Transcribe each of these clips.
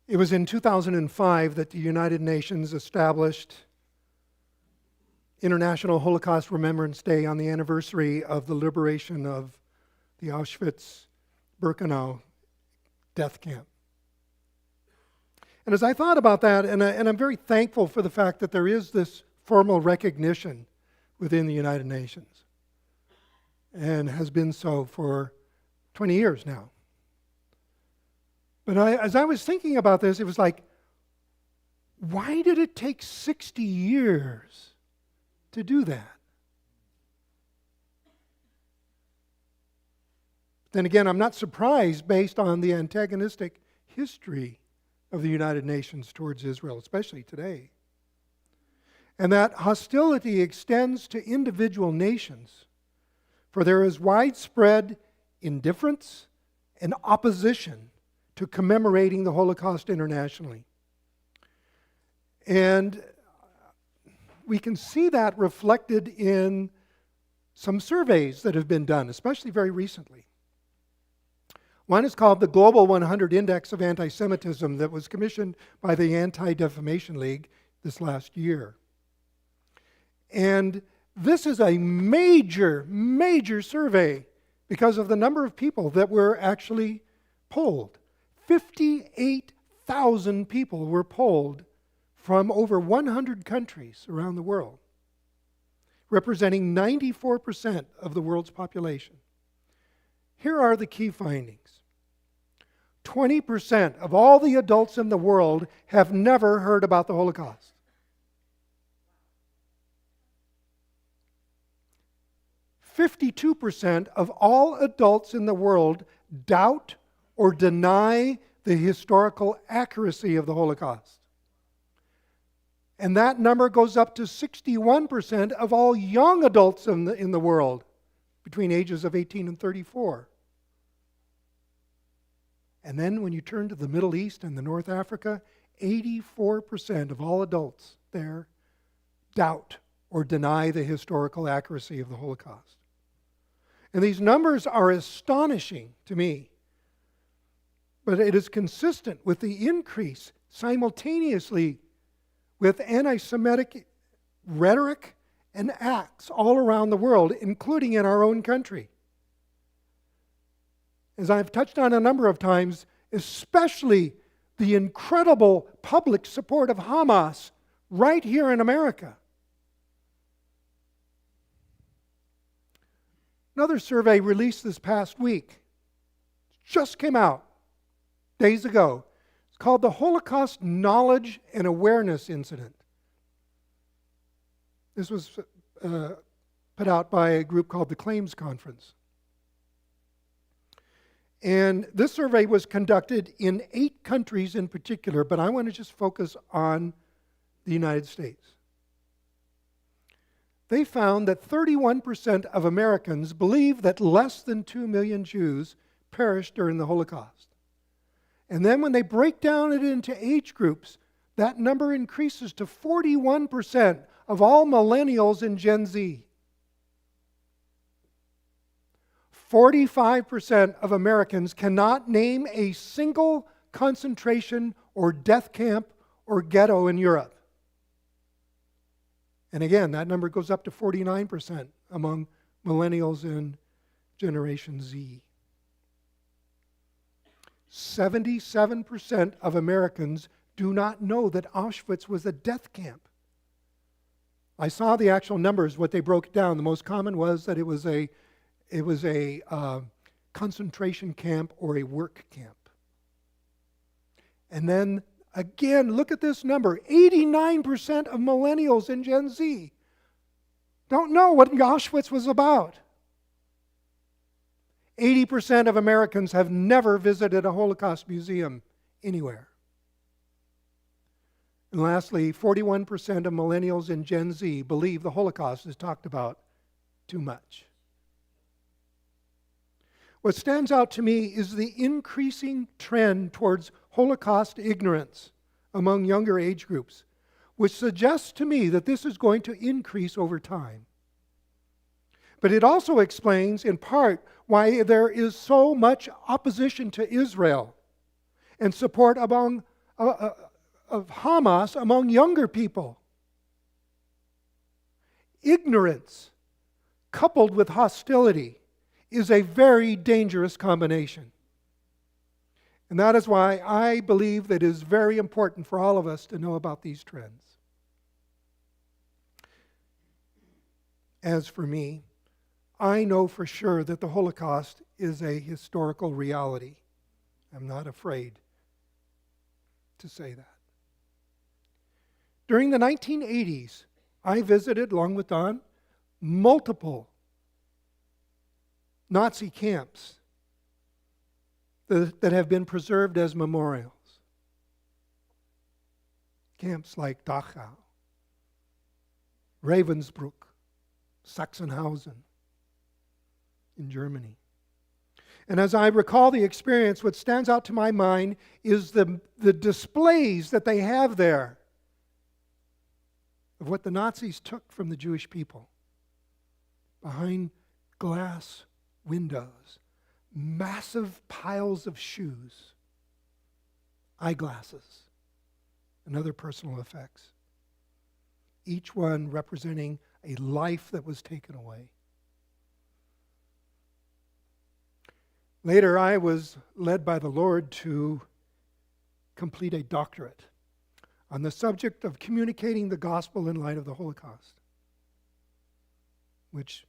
It was in 2005 that the United Nations established International Holocaust Remembrance Day on the anniversary of the liberation of the Auschwitz-Birkenau death camp. And as I thought about that, and I'm very thankful for the fact that there is this formal recognition within the United Nations, and has been so for 20 years now. But as I was thinking about this, it was like, why did it take 60 years to do that? Then again, I'm not surprised based on the antagonistic history of the United Nations towards Israel, especially today. And that hostility extends to individual nations, for there is widespread indifference and opposition to commemorating the Holocaust internationally. And we can see that reflected in some surveys that have been done, especially very recently. One is called the Global 100 Index of Anti-Semitism that was commissioned by the Anti-Defamation League this last year. And this is a major, major survey because of the number of people that were actually polled. 58,000 people were polled from over 100 countries around the world, representing 94% of the world's population. Here are the key findings. 20% of all the adults in the world have never heard about the Holocaust. 52% of all adults in the world doubt or deny the historical accuracy of the Holocaust. And that number goes up to 61% of all young adults in the world between ages of 18 and 34. And then when you turn to the Middle East and the North Africa, 84% of all adults there doubt or deny the historical accuracy of the Holocaust. And these numbers are astonishing to me. But it is consistent with the increase simultaneously with anti-Semitic rhetoric and acts all around the world, including in our own country. As I've touched on a number of times, especially the incredible public support of Hamas right here in America. Another survey released this past week, just came out days ago. It's called the Holocaust Knowledge and Awareness Incident. This was put out by a group called the Claims Conference. And this survey was conducted in 8 countries in particular, but I want to just focus on the United States. They found that 31% of Americans believe that less than 2 million Jews perished during the Holocaust. And then when they break down it into age groups, that number increases to 41% of all millennials and Gen Z. 45% of Americans cannot name a single concentration or death camp or ghetto in Europe. And again, that number goes up to 49% among millennials and Generation Z. 77% of Americans do not know that Auschwitz was a death camp. I saw the actual numbers, what they broke down. The most common was that it was a concentration camp or a work camp. And then again, look at this number. 89% of millennials and Gen Z don't know what Auschwitz was about. 80% of Americans have never visited a Holocaust museum anywhere. And lastly, 41% of millennials and Gen Z believe the Holocaust is talked about too much. What stands out to me is the increasing trend towards Holocaust ignorance among younger age groups, which suggests to me that this is going to increase over time. But it also explains, in part, why there is so much opposition to Israel and support among of Hamas among younger people. Ignorance coupled with hostility is a very dangerous combination. And that is why I believe that it is very important for all of us to know about these trends. As for me, I know for sure that the Holocaust is a historical reality. I'm not afraid to say that. During the 1980s, I visited, along with Don, multiple Nazi camps that have been preserved as memorials. Camps like Dachau, Ravensbrück, Sachsenhausen in Germany. And as I recall the experience, what stands out to my mind is the displays that they have there of what the Nazis took from the Jewish people. Behind glass windows, massive piles of shoes, eyeglasses, and other personal effects. Each one representing a life that was taken away. Later, I was led by the Lord to complete a doctorate on the subject of communicating the gospel in light of the Holocaust, which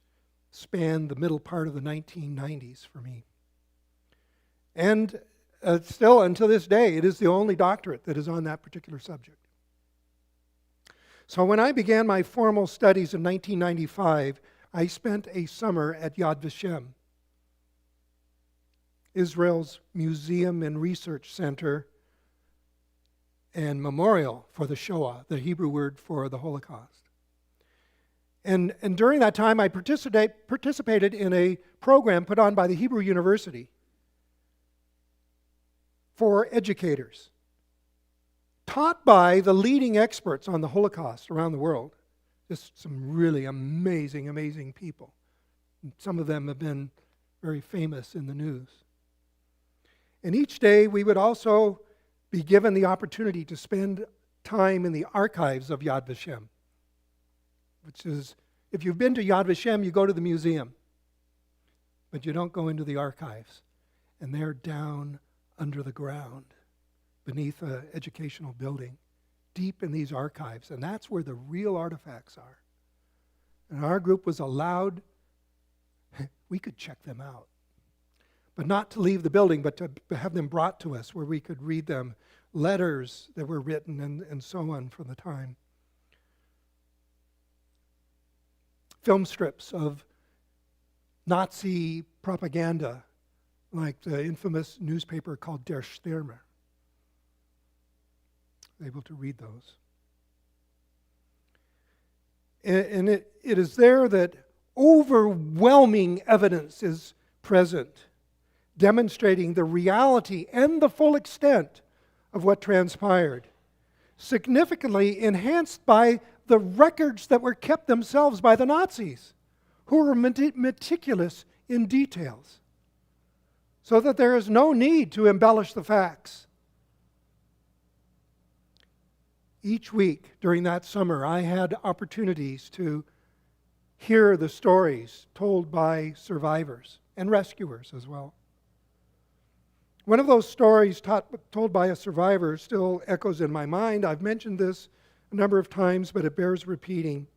spanned the middle part of the 1990s for me. And still, until this day, it is the only doctorate that is on that particular subject. So when I began my formal studies in 1995, I spent a summer at Yad Vashem, Israel's museum and research center and memorial for the Shoah, the Hebrew word for the Holocaust. And during that time, I participated in a program put on by the Hebrew University for educators, taught by the leading experts on the Holocaust around the world. Just some really amazing, amazing people. Some of them have been very famous in the news. And each day we would also be given the opportunity to spend time in the archives of Yad Vashem, which is, if you've been to Yad Vashem, you go to the museum, but you don't go into the archives. And they're down under the ground, beneath an educational building, deep in these archives. And that's where the real artifacts are. And our group was allowed, we could check them out. But not to leave the building, but to have them brought to us where we could read them, letters that were written and so on from the time. Film strips of Nazi propaganda, like the infamous newspaper called Der Stürmer. Able to read those. And it is there that overwhelming evidence is present, demonstrating the reality and the full extent of what transpired, significantly enhanced by the records that were kept themselves by the Nazis, who were meticulous in details, so that there is no need to embellish the facts. Each week during that summer, I had opportunities to hear the stories told by survivors and rescuers as well. One of those stories told by a survivor still echoes in my mind. I've mentioned this a number of times, but it bears repeating.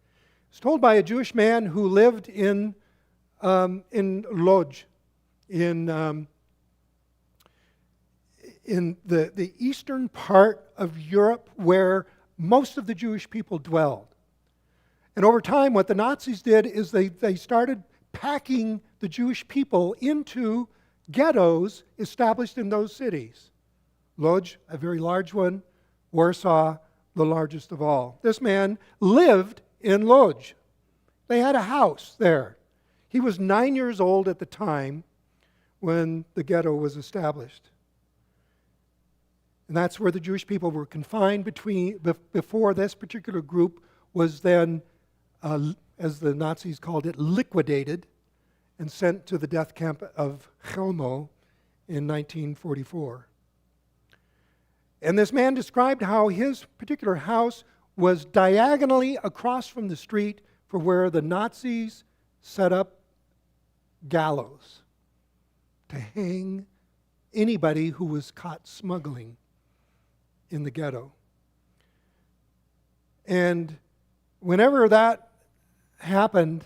It's told by a Jewish man who lived in Lodz, in the eastern part of Europe where most of the Jewish people dwelled. And over time, what the Nazis did is they started packing the Jewish people into ghettos established in those cities. Lodz, a very large one. Warsaw, the largest of all. This man lived in Lodz. They had a house there. He was 9 years old at the time when the ghetto was established. And that's where the Jewish people were confined before this particular group was then, as the Nazis called it, liquidated and sent to the death camp of Chelmo in 1944. And this man described how his particular house was diagonally across from the street for where the Nazis set up gallows to hang anybody who was caught smuggling in the ghetto. And whenever that happened,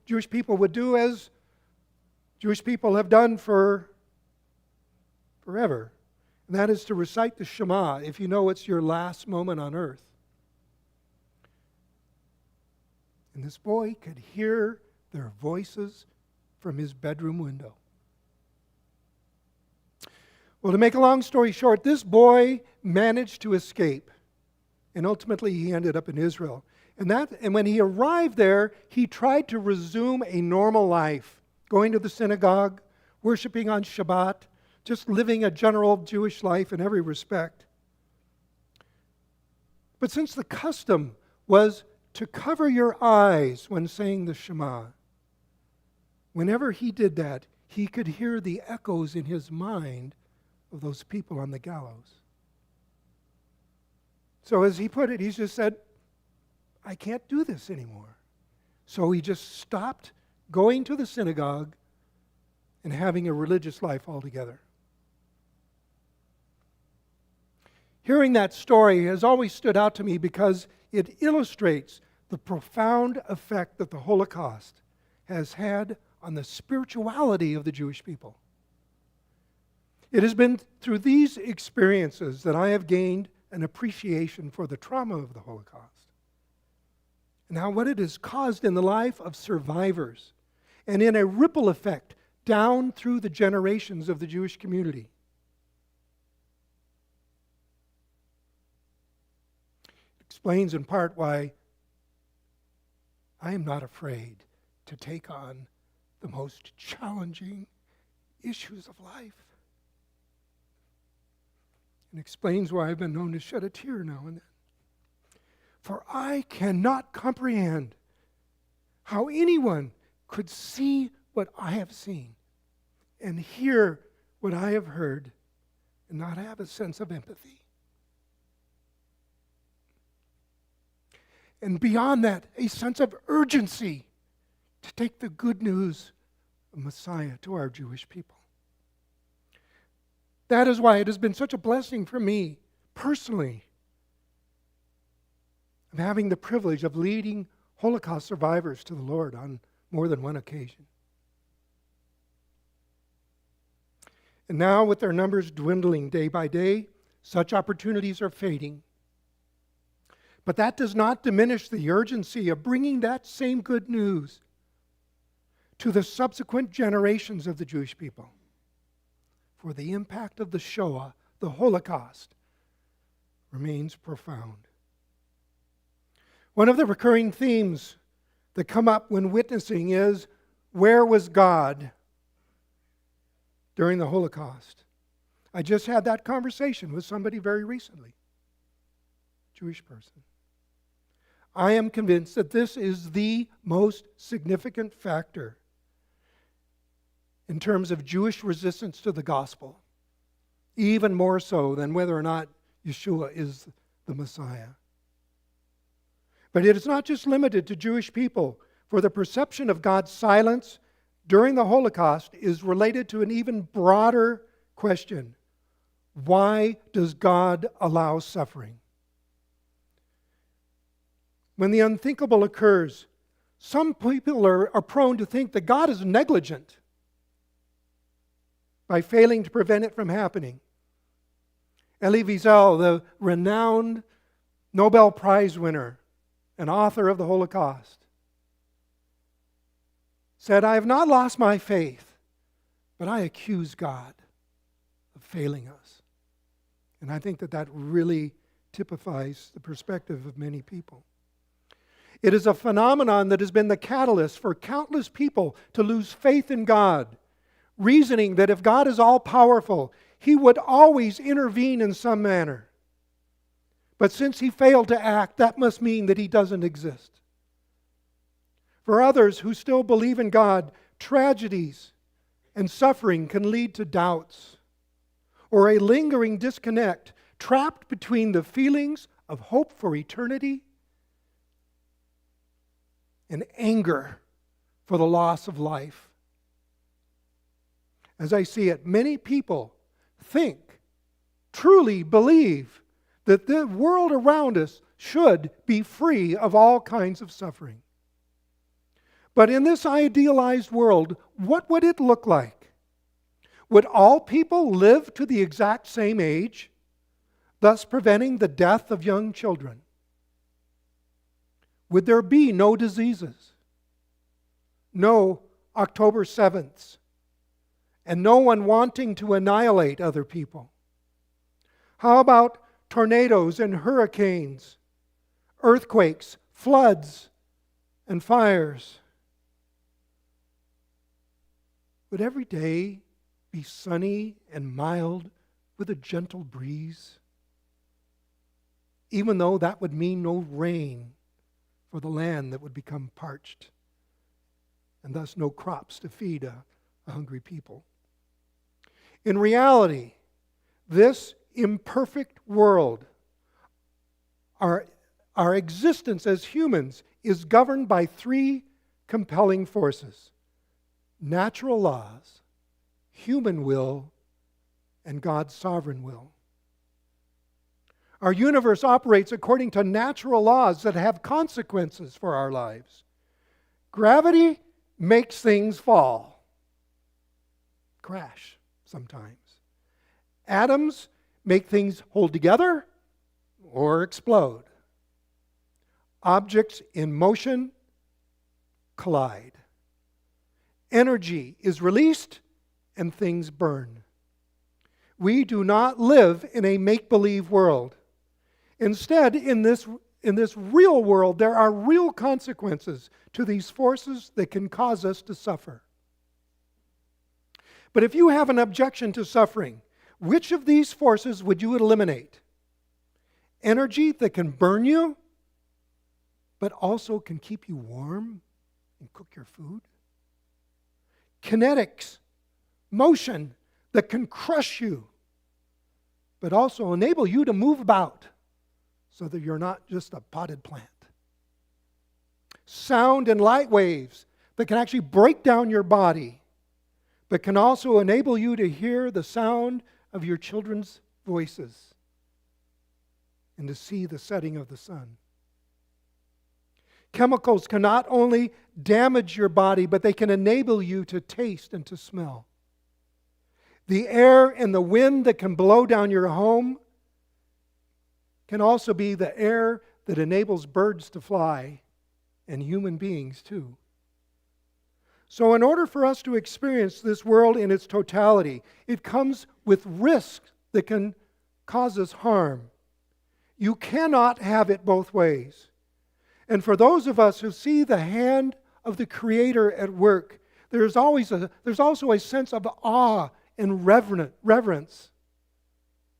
Jewish people would do as Jewish people have done forever. And that is to recite the Shema if you know it's your last moment on earth. And this boy could hear their voices from his bedroom window. Well, to make a long story short, this boy managed to escape. And ultimately he ended up in Israel. And when he arrived there, he tried to resume a normal life, going to the synagogue, worshiping on Shabbat, just living a general Jewish life in every respect. But since the custom was to cover your eyes when saying the Shema, whenever he did that, he could hear the echoes in his mind of those people on the gallows. So as he put it, he just said, I can't do this anymore. So he just stopped going to the synagogue and having a religious life altogether. Hearing that story has always stood out to me because it illustrates the profound effect that the Holocaust has had on the spirituality of the Jewish people. It has been through these experiences that I have gained an appreciation for the trauma of the Holocaust and how what it has caused in the life of survivors and in a ripple effect down through the generations of the Jewish community. It explains in part why I am not afraid to take on the most challenging issues of life. And explains why I've been known to shed a tear now and then. For I cannot comprehend how anyone could see what I have seen and hear what I have heard and not have a sense of empathy. And beyond that, a sense of urgency to take the good news of Messiah to our Jewish people. That is why it has been such a blessing for me, personally, of having the privilege of leading Holocaust survivors to the Lord on more than one occasion. And now, with their numbers dwindling day by day, such opportunities are fading. But that does not diminish the urgency of bringing that same good news to the subsequent generations of the Jewish people. For the impact of the Shoah, the Holocaust, remains profound. One of the recurring themes that come up when witnessing is, where was God during the Holocaust? I just had that conversation with somebody very recently, Jewish person. I am convinced that this is the most significant factor in terms of Jewish resistance to the gospel, even more so than whether or not Yeshua is the Messiah. But it is not just limited to Jewish people, for the perception of God's silence during the Holocaust is related to an even broader question. Why does God allow suffering? When the unthinkable occurs, some people are prone to think that God is negligent by failing to prevent it from happening. Elie Wiesel, the renowned Nobel Prize winner and author of the Holocaust, said, I have not lost my faith, but I accuse God of failing us. And I think that really typifies the perspective of many people. It is a phenomenon that has been the catalyst for countless people to lose faith in God, reasoning that if God is all-powerful, He would always intervene in some manner. But since He failed to act, that must mean that He doesn't exist. For others who still believe in God, tragedies and suffering can lead to doubts or a lingering disconnect, trapped between the feelings of hope for eternity and anger for the loss of life. As I see it, many people think, truly believe, that the world around us should be free of all kinds of suffering. But in this idealized world, what would it look like? Would all people live to the exact same age, thus preventing the death of young children? Would there be no diseases, no October 7ths, and no one wanting to annihilate other people? How about tornadoes and hurricanes, earthquakes, floods, and fires? Would every day be sunny and mild with a gentle breeze, even though that would mean no rain for the land that would become parched, and thus no crops to feed a hungry people? In reality, this imperfect world, our existence as humans, is governed by three compelling forces: natural laws, human will, and God's sovereign will. Our universe operates according to natural laws that have consequences for our lives. Gravity makes things fall, crash sometimes. Atoms make things hold together or explode. Objects in motion collide. Energy is released and things burn. We do not live in a make-believe world. Instead, in this real world, there are real consequences to these forces that can cause us to suffer. But if you have an objection to suffering, which of these forces would you eliminate? Energy that can burn you, but also can keep you warm and cook your food? Kinetics, motion that can crush you, but also enable you to move about so that you're not just a potted plant. Sound and light waves that can actually break down your body, but can also enable you to hear the sound of your children's voices and to see the setting of the sun. Chemicals can not only damage your body, but they can enable you to taste and to smell. The air and the wind that can blow down your home can also be the air that enables birds to fly, and human beings too. So in order for us to experience this world in its totality, it comes with risks that can cause us harm. You cannot have it both ways. And for those of us who see the hand of the Creator at work, there's also a sense of awe and reverence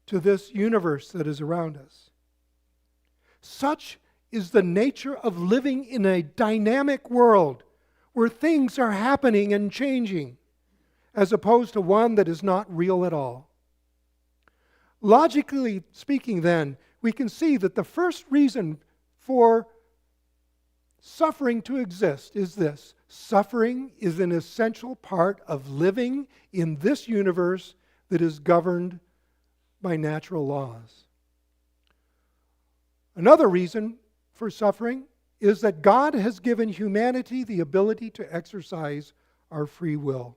to this universe that is around us. Such is the nature of living in a dynamic world where things are happening and changing, as opposed to one that is not real at all. Logically speaking, then, we can see that the first reason for suffering to exist is this: suffering is an essential part of living in this universe that is governed by natural laws. Another reason for suffering is that God has given humanity the ability to exercise our free will.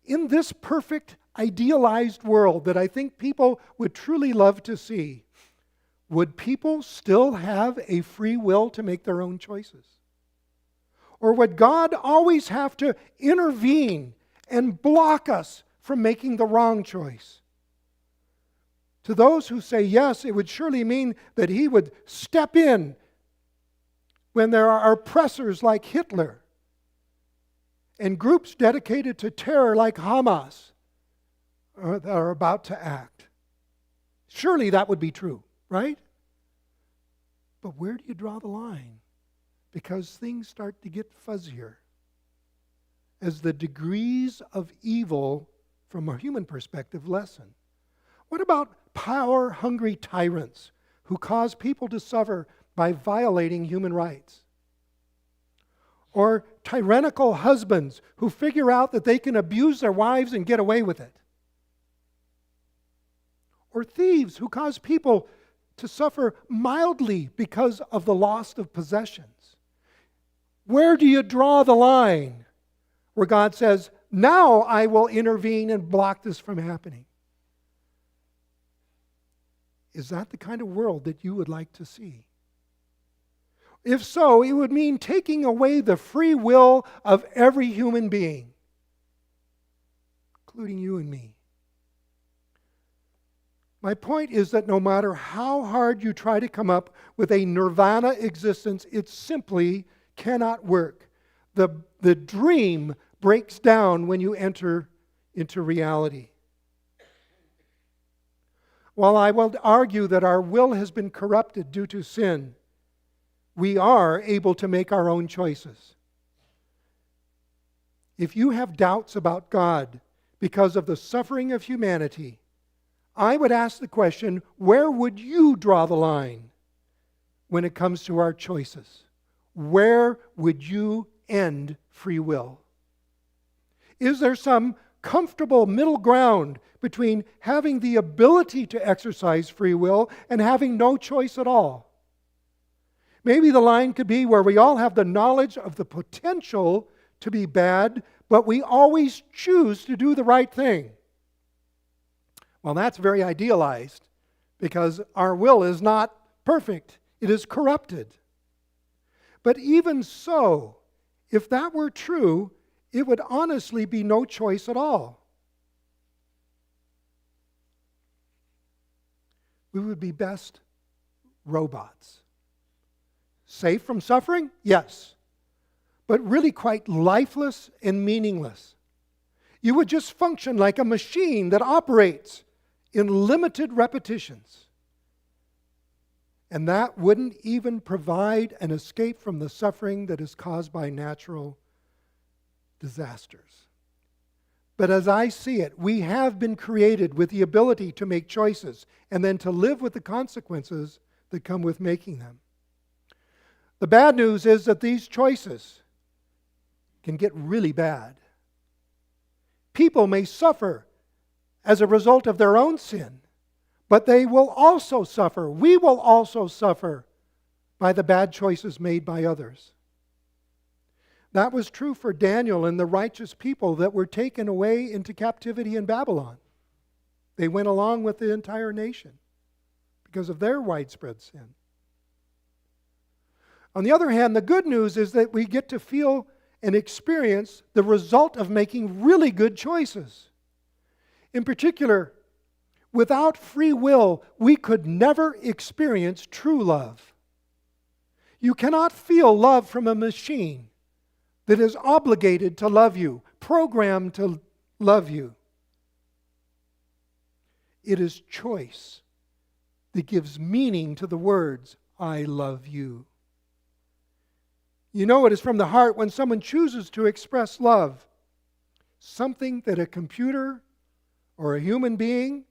In this perfect, idealized world that I think people would truly love to see, would people still have a free will to make their own choices? Or would God always have to intervene and block us from making the wrong choice? To those who say yes, it would surely mean that He would step in when there are oppressors like Hitler and groups dedicated to terror like Hamas that are about to act. Surely that would be true, right? But where do you draw the line? Because things start to get fuzzier as the degrees of evil from a human perspective lessen. What about power-hungry tyrants who cause people to suffer by violating human rights? Or tyrannical husbands who figure out that they can abuse their wives and get away with it? Or thieves who cause people to suffer mildly because of the loss of possessions? Where do you draw the line where God says, now I will intervene and block this from happening? Is that the kind of world that you would like to see? If so, it would mean taking away the free will of every human being, including you and me. My point is that no matter how hard you try to come up with a nirvana existence, it simply cannot work. The dream breaks down when you enter into reality. While I will argue that our will has been corrupted due to sin, we are able to make our own choices. If you have doubts about God because of the suffering of humanity, I would ask the question, where would you draw the line when it comes to our choices? Where would you end free will? Is there some comfortable middle ground between having the ability to exercise free will and having no choice at all? Maybe the line could be where we all have the knowledge of the potential to be bad, but we always choose to do the right thing. Well, that's very idealized because our will is not perfect. It is corrupted. But even so, if that were true, it would honestly be no choice at all. We would be best robots. Safe from suffering? Yes. But really quite lifeless and meaningless. You would just function like a machine that operates in limited repetitions. And that wouldn't even provide an escape from the suffering that is caused by natural disasters. But as I see it, we have been created with the ability to make choices and then to live with the consequences that come with making them. The bad news is that these choices can get really bad. People may suffer as a result of their own sin, but they will also suffer. We will also suffer by the bad choices made by others. That was true for Daniel and the righteous people that were taken away into captivity in Babylon. They went along with the entire nation because of their widespread sin. On the other hand, the good news is that we get to feel and experience the result of making really good choices. In particular, without free will, we could never experience true love. You cannot feel love from a machine that is obligated to love you, programmed to love you. It is choice that gives meaning to the words, I love you. You know it is from the heart when someone chooses to express love, something that a computer or a human being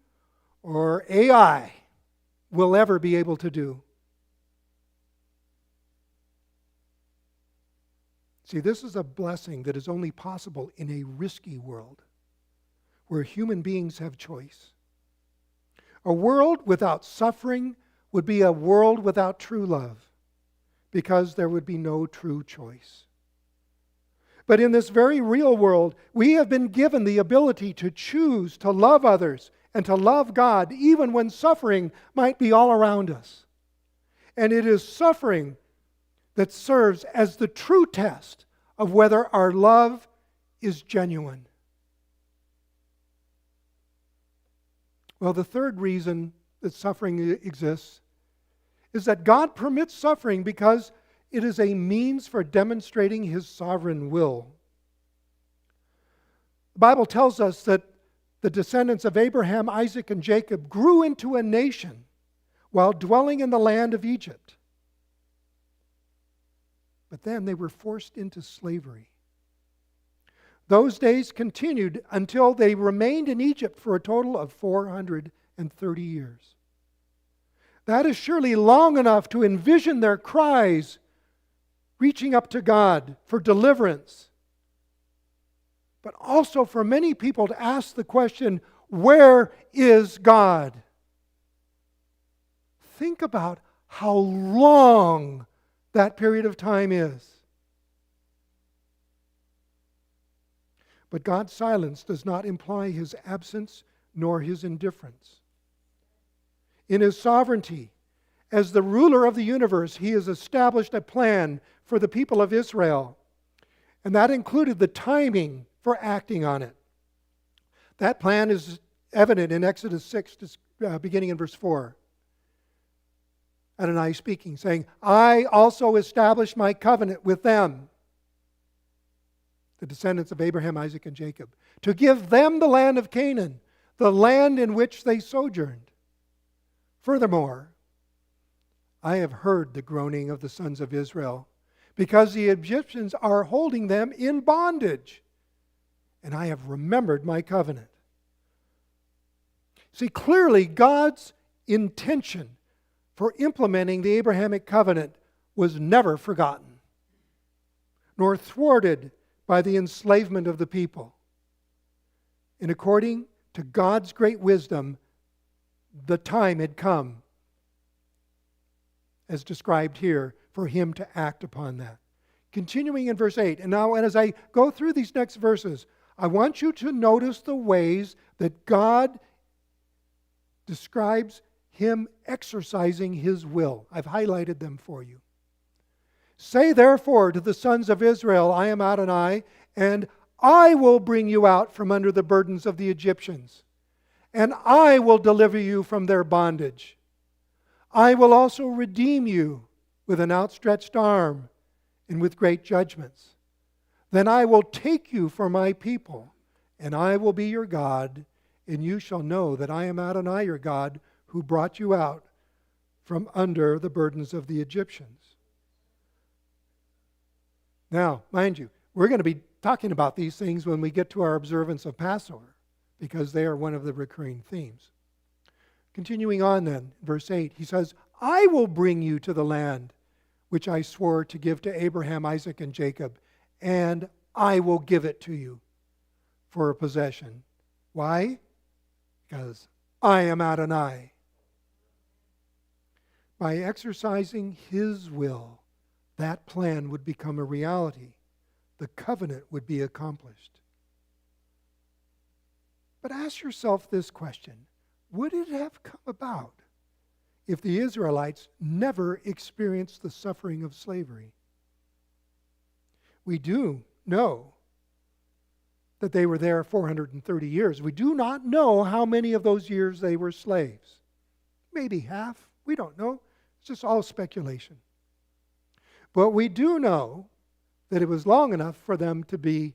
or AI will ever be able to do. See, this is a blessing that is only possible in a risky world where human beings have choice. A world without suffering would be a world without true love because there would be no true choice. But in this very real world, we have been given the ability to choose to love others and to love God even when suffering might be all around us. And it is suffering that serves as the true test of whether our love is genuine. Well, the third reason that suffering exists is that God permits suffering because it is a means for demonstrating His sovereign will. The Bible tells us that the descendants of Abraham, Isaac, and Jacob grew into a nation while dwelling in the land of Egypt. But then they were forced into slavery. Those days continued until they remained in Egypt for a total of 400 430 years. That is surely long enough to envision their cries reaching up to God for deliverance, but also for many people to ask the question, where is God? Think about how long that period of time is. But God's silence does not imply His absence nor His indifference. In His sovereignty, as the ruler of the universe, He has established a plan for the people of Israel. And that included the timing for acting on it. That plan is evident in Exodus 6, beginning in verse 4. Adonai speaking, saying, I also established my covenant with them, the descendants of Abraham, Isaac, and Jacob, to give them the land of Canaan, the land in which they sojourned. Furthermore, I have heard the groaning of the sons of Israel, because the Egyptians are holding them in bondage, and I have remembered my covenant. See, clearly God's intention for implementing the Abrahamic covenant was never forgotten, nor thwarted by the enslavement of the people. And according to God's great wisdom, the time had come, as described here, for Him to act upon that. Continuing in verse 8, and now as I go through these next verses, I want you to notice the ways that God describes Him exercising His will. I've highlighted them for you. Say therefore to the sons of Israel, I am Adonai, and I will bring you out from under the burdens of the Egyptians, and I will deliver you from their bondage. I will also redeem you with an outstretched arm and with great judgments. Then I will take you for my people, and I will be your God, and you shall know that I am Adonai your God, who brought you out from under the burdens of the Egyptians. Now, mind you, we're going to be talking about these things when we get to our observance of Passover, because they are one of the recurring themes. Continuing on then, verse 8, he says, I will bring you to the land which I swore to give to Abraham, Isaac, and Jacob, and I will give it to you for a possession. Why? Because I am Adonai. By exercising His will, that plan would become a reality. The covenant would be accomplished. But ask yourself this question. Would it have come about if the Israelites never experienced the suffering of slavery? We do know that they were there 430 years. We do not know how many of those years they were slaves. Maybe half. We don't know. It's just all speculation. But we do know that it was long enough for them to be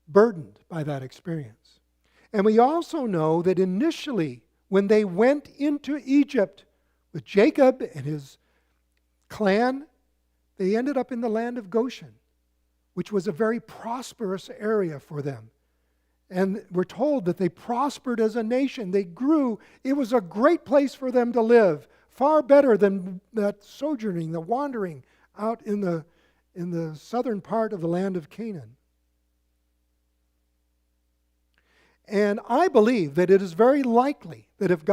burdened by that experience. And we also know that initially, when they went into Egypt with Jacob and his clan, they ended up in the land of Goshen, which was a very prosperous area for them. And we're told that they prospered as a nation. They grew. It was a great place for them to live, far better than that sojourning, the wandering out in the southern part of the land of Canaan. And I believe that it is very likely that if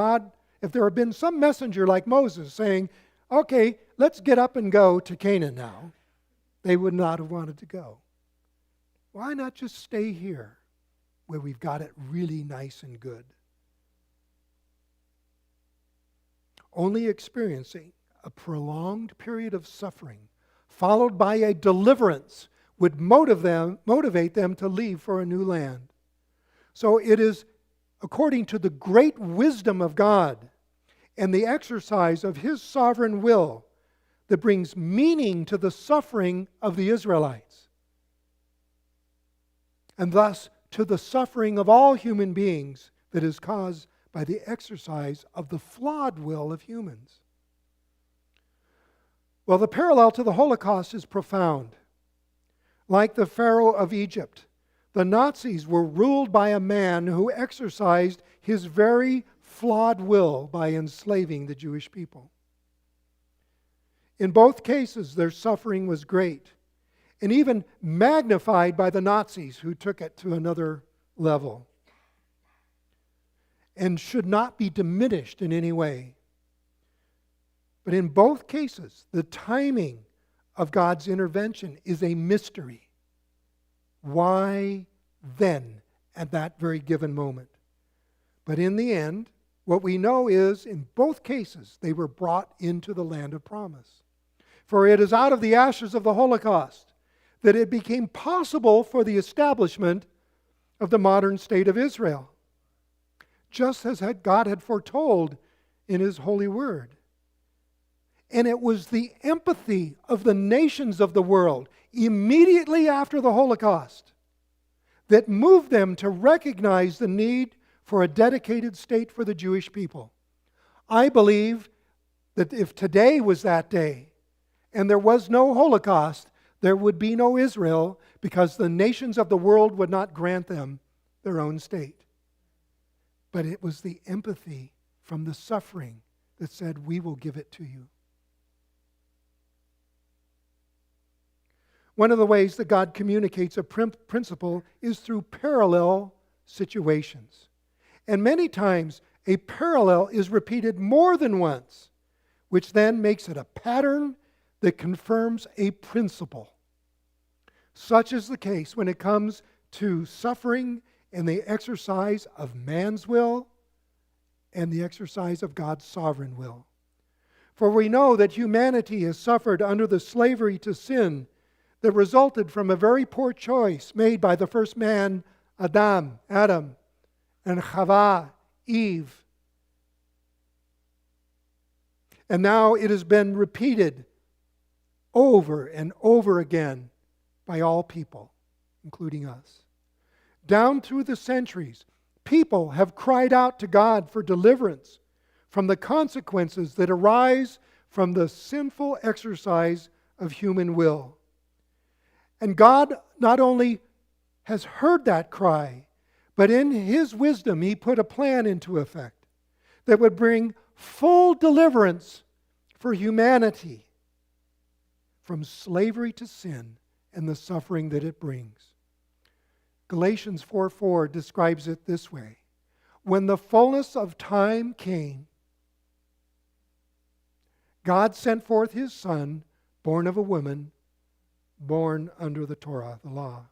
there had been some messenger like Moses saying, okay, let's get up and go to Canaan now, they would not have wanted to go. Why not just stay here where we've got it really nice and good? Only experiencing a prolonged period of suffering followed by a deliverance would motivate them to leave for a new land. So it is according to the great wisdom of God and the exercise of His sovereign will that brings meaning to the suffering of the Israelites, and thus to the suffering of all human beings that is caused by the exercise of the flawed will of humans. Well, the parallel to the Holocaust is profound. Like the Pharaoh of Egypt, the Nazis were ruled by a man who exercised his very flawed will by enslaving the Jewish people. In both cases, their suffering was great, and even magnified by the Nazis, who took it to another level, and should not be diminished in any way. But in both cases, the timing of God's intervention is a mystery. Why then, at that very given moment? But in the end, what we know is, in both cases, they were brought into the land of promise. For it is out of the ashes of the Holocaust that it became possible for the establishment of the modern state of Israel, just as God had foretold in His holy word. And it was the empathy of the nations of the world immediately after the Holocaust that moved them to recognize the need for a dedicated state for the Jewish people. I believe that if today was that day and there was no Holocaust, there would be no Israel, because the nations of the world would not grant them their own state. But it was the empathy from the suffering that said, we will give it to you. One of the ways that God communicates a principle is through parallel situations. And many times, a parallel is repeated more than once, which then makes it a pattern that confirms a principle. Such is the case when it comes to suffering and the exercise of man's will and the exercise of God's sovereign will. For we know that humanity has suffered under the slavery to sin that resulted from a very poor choice made by the first man, Adam, and Chava, Eve. And now it has been repeated over and over again by all people, including us. Down through the centuries, people have cried out to God for deliverance from the consequences that arise from the sinful exercise of human will. And God not only has heard that cry, but in His wisdom, He put a plan into effect that would bring full deliverance for humanity from slavery to sin and the suffering that it brings. Galatians 4:4 describes it this way: when the fullness of time came, God sent forth His Son, born of a woman, born under the Torah, the law.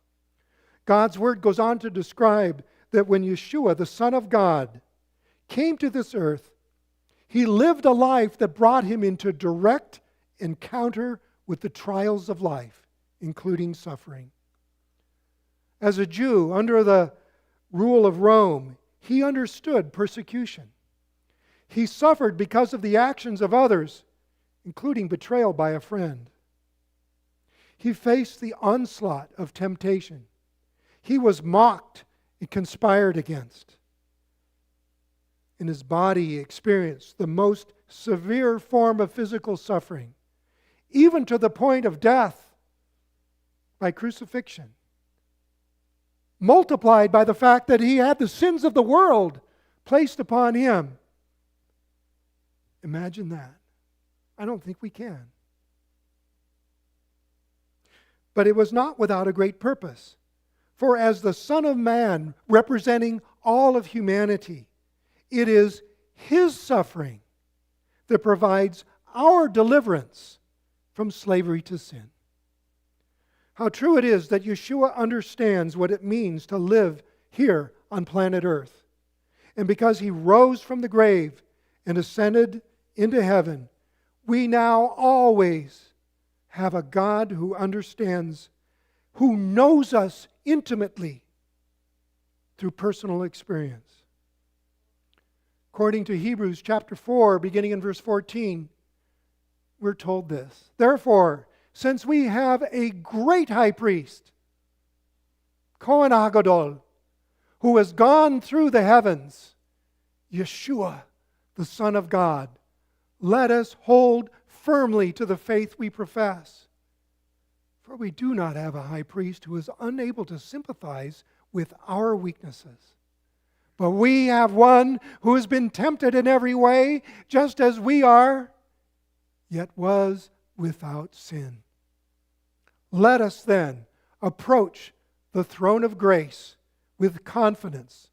God's Word goes on to describe that when Yeshua, the Son of God, came to this earth, He lived a life that brought Him into direct encounter with the trials of life, including suffering. As a Jew under the rule of Rome, He understood persecution. He suffered because of the actions of others, including betrayal by a friend. He faced the onslaught of temptation. He was mocked and conspired against. In His body, He experienced the most severe form of physical suffering, even to the point of death by crucifixion, multiplied by the fact that He had the sins of the world placed upon Him. Imagine that. I don't think we can. But it was not without a great purpose. For as the Son of Man, representing all of humanity, it is His suffering that provides our deliverance from slavery to sin. How true it is that Yeshua understands what it means to live here on planet Earth. And because He rose from the grave and ascended into heaven, we now always have a God who understands, who knows us intimately through personal experience. According to Hebrews chapter 4, beginning in verse 14, we're told this: therefore, since we have a great high priest, Kohen HaGadol, who has gone through the heavens, Yeshua, the Son of God, let us hold firmly to the faith we profess. For we do not have a high priest who is unable to sympathize with our weaknesses, But we have one who has been tempted in every way, just as we are, yet was without sin. Let us then approach the throne of grace with confidence,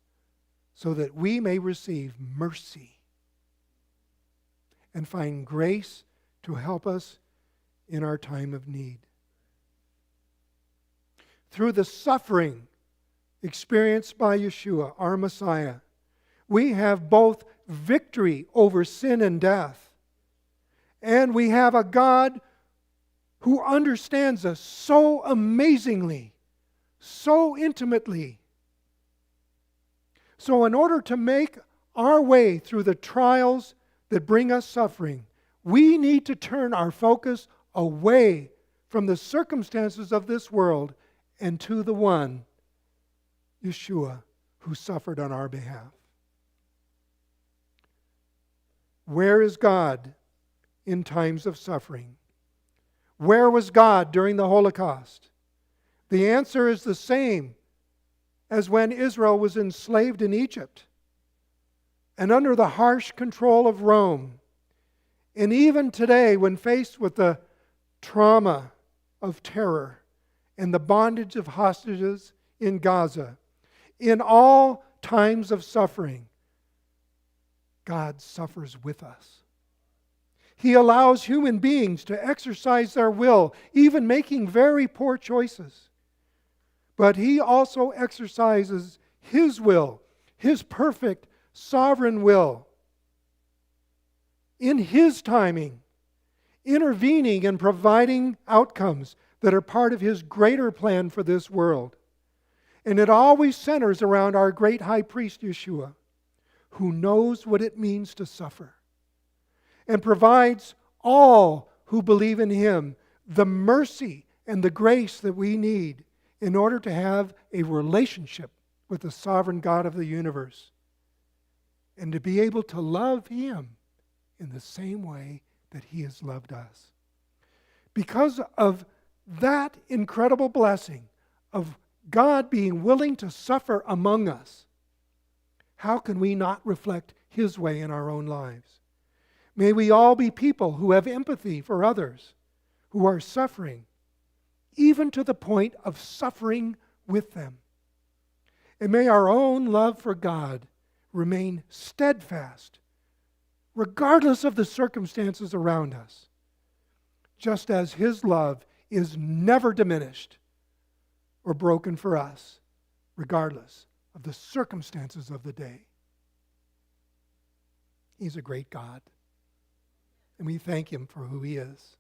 so that we may receive mercy and find grace to help us in our time of need. Through the suffering experienced by Yeshua, our Messiah, we have both victory over sin and death, and we have a God who understands us so amazingly, so intimately. So in order to make our way through the trials that bring us suffering, we need to turn our focus away from the circumstances of this world and to the one, Yeshua, who suffered on our behalf. Where is God in times of suffering? Where was God during the Holocaust? The answer is the same as when Israel was enslaved in Egypt and under the harsh control of Rome. And even today, when faced with the trauma of terror and the bondage of hostages in Gaza, in all times of suffering, God suffers with us. He allows human beings to exercise their will, even making very poor choices. But He also exercises His will, His perfect, sovereign will, in His timing, intervening and providing outcomes that are part of His greater plan for this world. And it always centers around our great high priest, Yeshua, who knows what it means to suffer and provides all who believe in Him the mercy and the grace that we need in order to have a relationship with the sovereign God of the universe and to be able to love Him in the same way that He has loved us. Because of that incredible blessing of God being willing to suffer among us, how can we not reflect His way in our own lives? May we all be people who have empathy for others who are suffering, even to the point of suffering with them. And may our own love for God remain steadfast, regardless of the circumstances around us, just as His love is never diminished or broken for us, regardless of the circumstances of the day. He's a great God, and we thank Him for who He is.